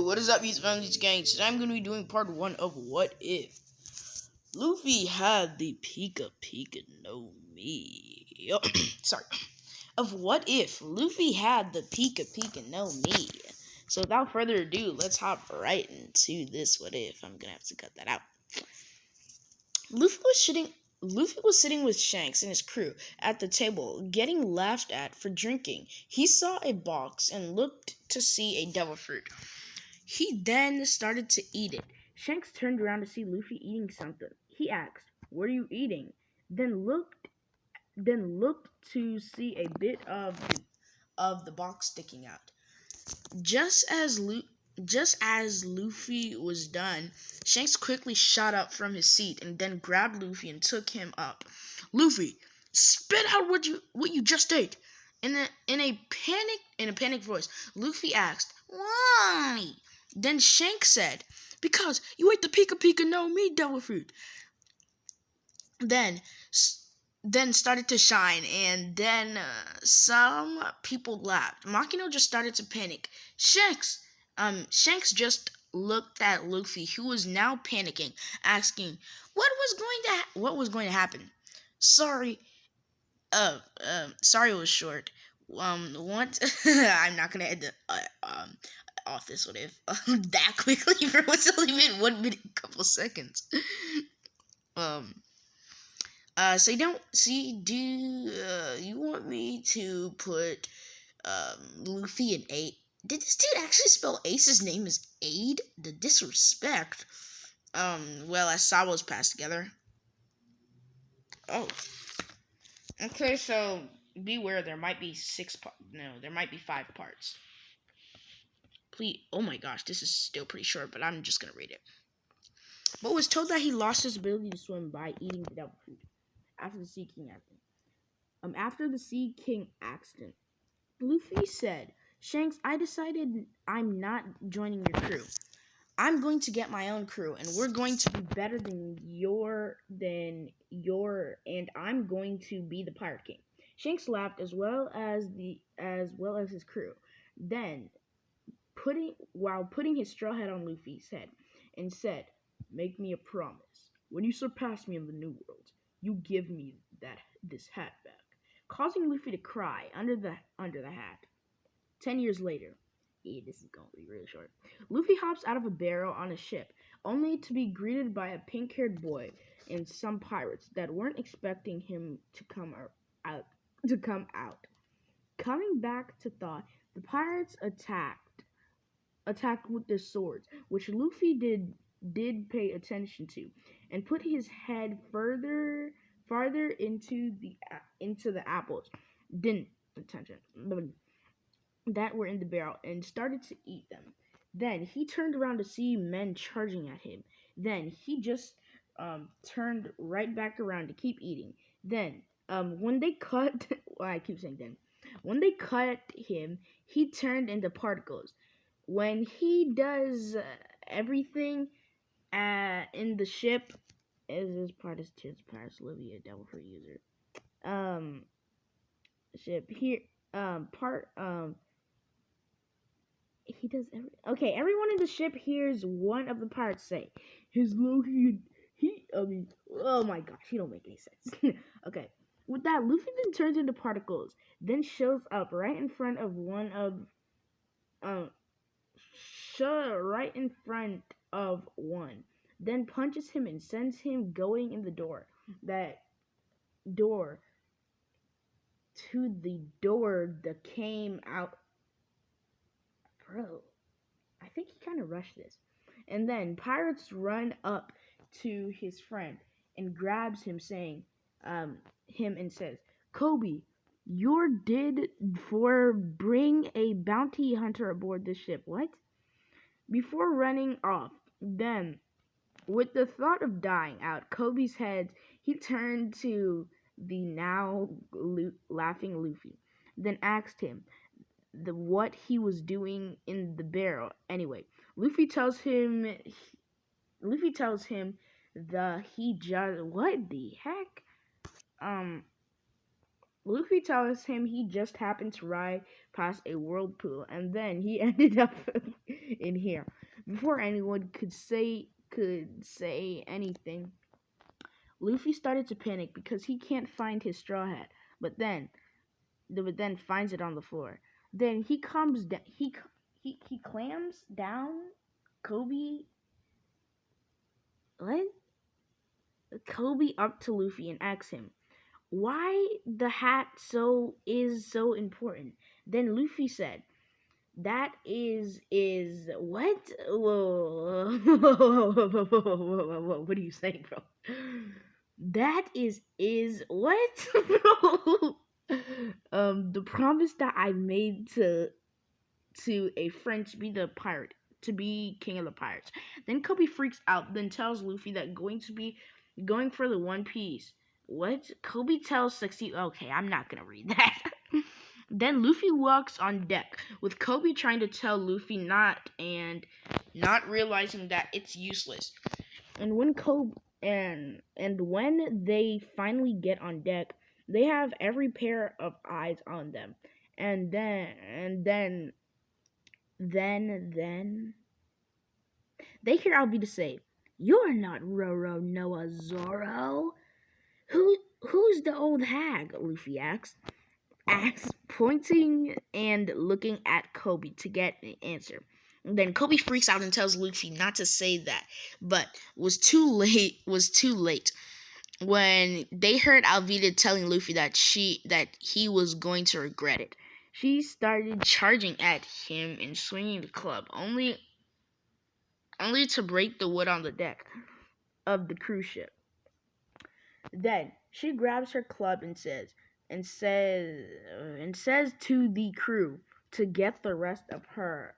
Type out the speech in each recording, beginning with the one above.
What is up, these families gangs? Today I'm going to be doing part 1 of What If Luffy had the Pika no Mi. Sorry. Of What If Luffy had the Pika no Mi. So without further ado, let's hop right into this What If. I'm going to have to cut that out. Luffy was sitting with Shanks and his crew at the table, getting laughed at for drinking. He saw a box and looked to see a devil fruit. He then started to eat it. Shanks turned around to see Luffy eating something. He asked, "What are you eating?" Then looked to see a bit of the box sticking out. Just as Luffy was done, Shanks quickly shot up from his seat and then grabbed Luffy and took him up. "Luffy, spit out what you just ate." In a panicked voice, Luffy asked, "Why?" Then Shanks said, "Because you ate the Pika no Mi devil fruit." Then started to shine, and then some people laughed. Makino just started to panic. Shanks just looked at Luffy, who was now panicking, asking, what was going to happen? Sorry was short. What? I'm not gonna end off this What If that quickly, for what's only been 1 minute, couple seconds. So do you want me to put Luffy in A? Did this dude actually spell Ace's name as Aid? The disrespect. Well, as Sabo's passed together. Oh. Okay, so beware, there might be 5 parts. Please, oh my gosh, this is still pretty short, but I'm just gonna read it. But was told that he lost his ability to swim by eating the devil fruit after the Sea King accident. After the Sea King accident, Luffy said, "Shanks, I decided I'm not joining your crew. I'm going to get my own crew, and we're going to be better than your, and I'm going to be the Pirate King." Shanks laughed as well as his crew. Then, putting his straw hat on Luffy's head, and said, "Make me a promise. When you surpass me in the New World, you give me this hat back," causing Luffy to cry under the hat. 10 years later, this is going to be really short. Luffy hops out of a barrel on a ship, only to be greeted by a pink-haired boy and some pirates that weren't expecting him to come out. Coming back to thought, the pirates attacked with their swords, which Luffy did pay attention to, and put his head farther into the apples. Didn't attention. That were in the barrel and started to eat them. Then he turned around to see men charging at him. Then he just turned right back around to keep eating. Then when they cut, well, I keep saying then. When they cut him, he turned into particles. When he does everything in the ship, as his part is Tears Pirates Olivia, Devil Fruit user. Ship here, he does everyone in the ship hears one of the pirates say, "His Loki, oh my gosh, he don't make any sense." Okay, with that, Luffy then turns into particles, then shows up right in front of one, then punches him and sends him going in the door. That door to the door that came out. Bro, I think he kind of rushed this. And then pirates run up to his friend and grabs him, saying, and says, "Kobe, you're did for bring a bounty hunter aboard this ship." What? Before running off, then, with the thought of dying out Kobe's head, he turned to the now laughing Luffy, then asked him what he was doing in the barrel. Anyway, Luffy tells him what the heck? Luffy tells him he just happened to ride past a whirlpool and then he ended up in here. Before anyone could say anything, Luffy started to panic because he can't find his straw hat, but then finds it on the floor. Then he comes down. He clams down Kobe. What? Kobe up to Luffy and asks him why the hat so important. Then Luffy said, "That is what? Whoa, whoa. What are you saying, bro? That is what, bro? The promise that I made to a friend to be the pirate, to be king of the pirates." Then Kobe freaks out, then tells Luffy that going for the One Piece. What? Kobe tells Sexy. Okay, I'm not gonna read that. Then Luffy walks on deck with Kobe trying to tell Luffy not realizing that it's useless. And when Kobe and when they finally get on deck, they have every pair of eyes on them. And then they hear Alvida say, "You're not Roro Noah Zoro." Who's the old hag? Luffy asks, pointing and looking at Kobe to get an answer. Then Kobe freaks out and tells Luffy not to say that, but was too late. When they heard Alvida telling Luffy that he was going to regret it. She started charging at him and swinging the club, only to break the wood on the deck of the cruise ship. Then she grabs her club and says to the crew to get the rest of her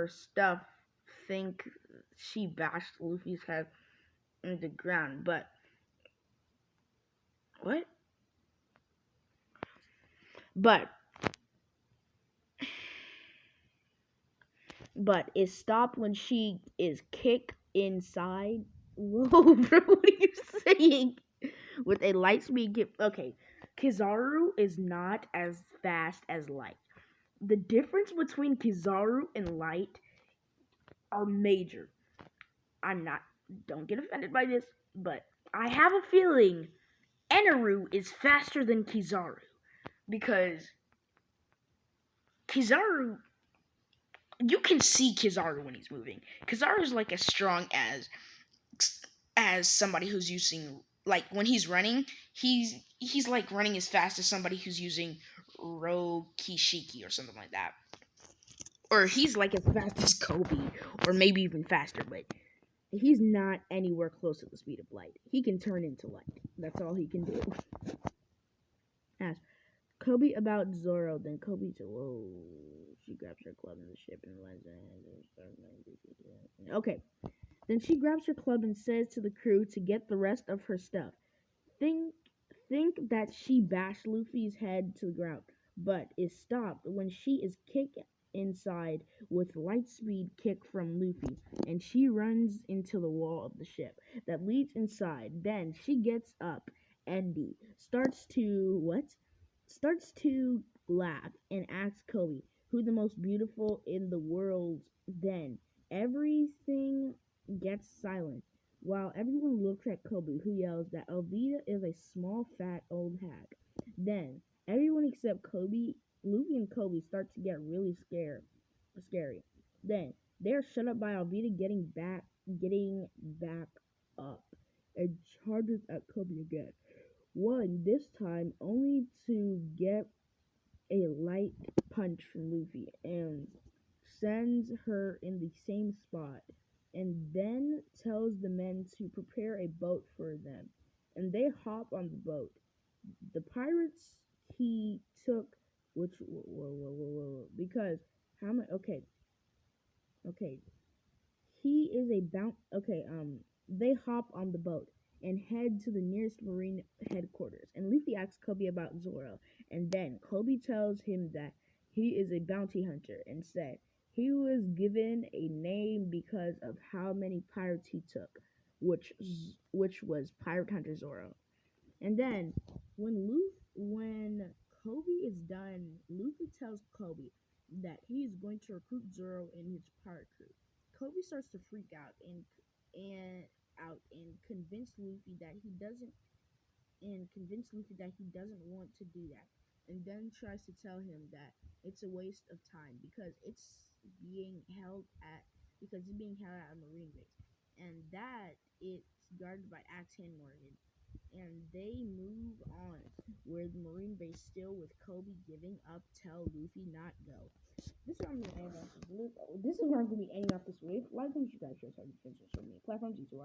stuff. Think she bashed Luffy's head in the ground, but what? But but is stopped when she is kicked inside. Whoa, bro, what are you saying? With a light speed gift. Okay, Kizaru is not as fast as Light. The difference between Kizaru and Light are major. I'm not, don't get offended by this, but I have a feeling Eneru is faster than Kizaru because Kizaru, you can see Kizaru when he's moving. Kizaru is like as strong as somebody who's using, like when he's running, he's like running as fast as somebody who's using Rokishiki or something like that. Or he's like as fast as Kobe, or maybe even faster, but he's not anywhere close to the speed of light. He can turn into light. That's all he can do. Ask Kobe about Zoro, then Kobe to whoa. She grabs her club in the ship and lends it. Okay. Then she grabs her club and says to the crew to get the rest of her stuff. Think think that she bashed Luffy's head to the ground, but is stopped when she is kicked inside with light speed kick from Luffy, and she runs into the wall of the ship that leads inside. Then she gets up and starts to laugh and asks Kobe who the most beautiful in the world. Then everything gets silent while everyone looks at Kobe, who yells that Alvida is a small, fat, old hag. Then everyone except Kobe, Luffy and Kobe start to get really scary. Then they are shut up by Alvida getting back up and charges at Kobe again. One this time only to get a light punch from Luffy and sends her in the same spot, and then tells the men to prepare a boat for them. And they hop on the boat. The pirates he took, which whoa, because how many? Okay, he is a bounty. Okay, they hop on the boat and head to the nearest marine headquarters. And Luffy asks Kobe about Zoro, and then Kobe tells him that he is a bounty hunter and said he was given a name because of how many pirates he took, which was Pirate Hunter Zoro. And then When Kobe is done, Luffy tells Kobe that he is going to recruit Zoro in his pirate crew. Kobe starts to freak out and convince Luffy that he doesn't want to do that, and then tries to tell him that it's a waste of time being held at because it's being held at a marine base, and that it's guarded by Axe Hand Morgan, and they move on where the marine base still with Kobe giving up, tell Luffy not go. This is where I'm gonna end off this. This is where I'm gonna be ending off this week. Like and subscribe, share, me platforms, YouTube,